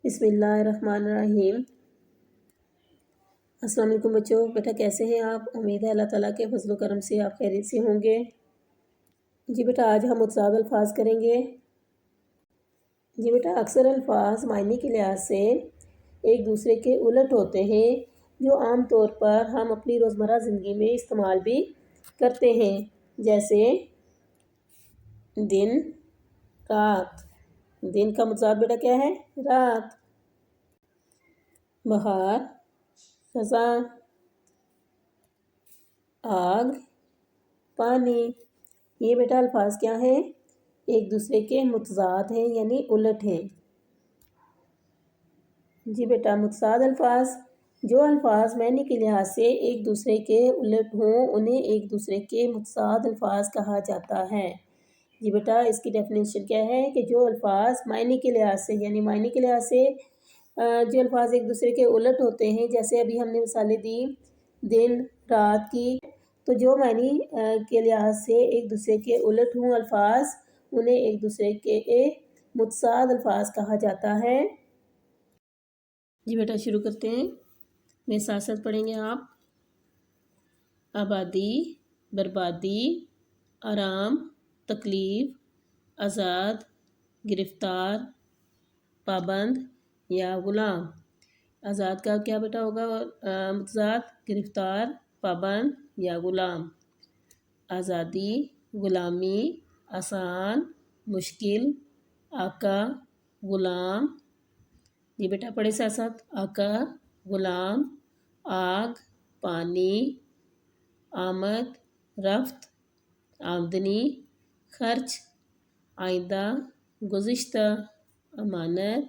بسم اللہ الرحمن الرحیم۔ السلام علیکم بچوں، بیٹا کیسے ہیں آپ؟ امید ہے اللہ تعالیٰ کے فضل و کرم سے آپ خیریت سے ہوں گے۔ جی بیٹا آج ہم متضاد الفاظ کریں گے۔ جی بیٹا اکثر الفاظ معنی کے لحاظ سے ایک دوسرے کے الٹ ہوتے ہیں جو عام طور پر ہم اپنی روزمرہ زندگی میں استعمال بھی کرتے ہیں، جیسے دن، رات۔ دن کا متضاد بیٹا کیا ہے؟ رات۔ بہار، خزاں، آگ، پانی۔ یہ بیٹا الفاظ کیا ہیں؟ ایک دوسرے کے متضاد ہیں یعنی الٹ ہیں۔ جی بیٹا متضاد الفاظ، جو الفاظ معنی کے لحاظ سے ایک دوسرے کے الٹ ہوں انہیں ایک دوسرے کے متضاد الفاظ کہا جاتا ہے۔ جی بیٹا اس کی ڈیفینیشن کیا ہے کہ جو الفاظ معنی کے لحاظ سے یعنی معنی کے لحاظ سے جو الفاظ ایک دوسرے کے الٹ ہوتے ہیں، جیسے ابھی ہم نے مثالیں دی دن، رات کی، تو جو معنی کے لحاظ سے ایک دوسرے کے الٹ ہوں الفاظ انہیں ایک دوسرے کے متضاد الفاظ کہا جاتا ہے۔ جی بیٹا شروع کرتے ہیں، میرے ساتھ ساتھ پڑھیں گے آپ۔ آبادی، بربادی، آرام، تکلیف، آزاد، گرفتار، پابند یا غلام۔ آزاد کا کیا بیٹا ہوگا متضاد؟ گرفتار، پابند یا غلام۔ آزادی، غلامی، آسان، مشکل، آقا، غلام۔ یہ بیٹا پڑھے ساتھ ساتھ، آقا، غلام، آگ، پانی، آمد، رفت، آمدنی، خرچ، آئندہ، گزشتہ، امانت،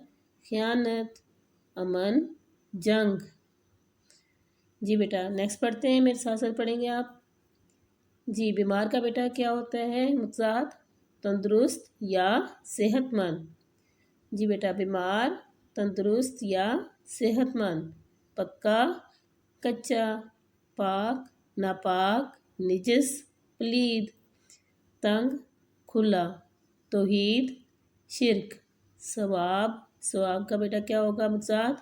خیانت، امن، جنگ۔ جی بیٹا نیکسٹ پڑھتے ہیں، میرے ساتھ ساتھ پڑھیں گے آپ۔ جی بیمار کا بیٹا کیا ہوتا ہے متضاد؟ تندرست یا صحت مند۔ جی بیٹا بیمار، تندرست یا صحت مند۔ پکا، کچا، پاک، ناپاک، نجس، پلید۔ تنگ، کھلا، توحید، شرک۔ ثواب، ثواب کا بیٹا کیا ہوگا متضاد؟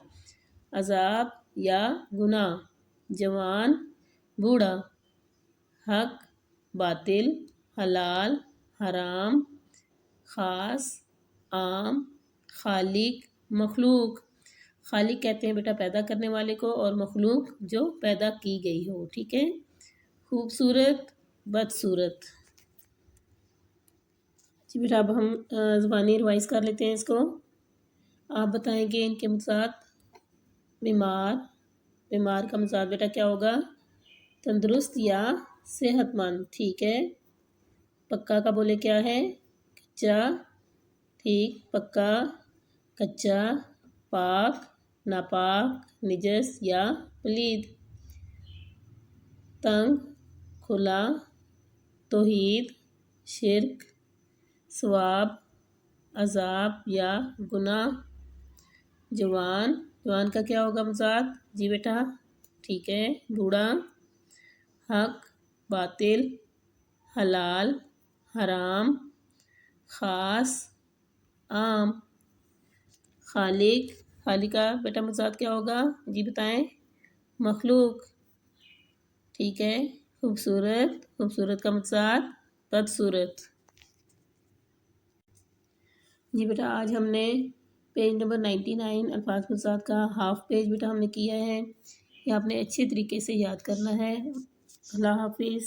عذاب یا گناہ۔ جوان، بوڑھا۔ حق، باطل، حلال، حرام، خاص، عام، خالق، مخلوق۔ خالق کہتے ہیں بیٹا پیدا کرنے والے کو، اور مخلوق جو پیدا کی گئی ہو، ٹھیک ہے۔ خوبصورت، بدصورت۔ جی بیٹا اب ہم زبانی ریوائز کر لیتے ہیں اس کو۔ آپ بتائیں گے ان کے متضاد۔ بیمار، بیمار کا متضاد بیٹا کیا ہوگا؟ تندرست یا صحت مند، ٹھیک ہے۔ پکا کا بولے کیا ہے؟ کچا، ٹھیک، پکا، کچا، پاک، ناپاک، نجس یا پلید۔ تنگ، کھلا، توحید، شرک، ثواب، عذاب یا گناہ۔ جوان، جوان کا کیا ہوگا متضاد؟ جی بیٹا ٹھیک ہے، بوڑھا۔ حق، باطل، حلال، حرام، خاص، عام۔ خالق، خالق کا بیٹا متضاد کیا ہوگا؟ جی بتائیں۔ مخلوق، ٹھیک ہے۔ خوبصورت، خوبصورت کا متضاد بدصورت۔ جی بیٹا آج ہم نے پیج نمبر 99 الفاظ متضاد کا ہاف پیج بیٹا ہم نے کیا ہے، یہ آپ نے اچھے طریقے سے یاد کرنا ہے۔ اللہ حافظ۔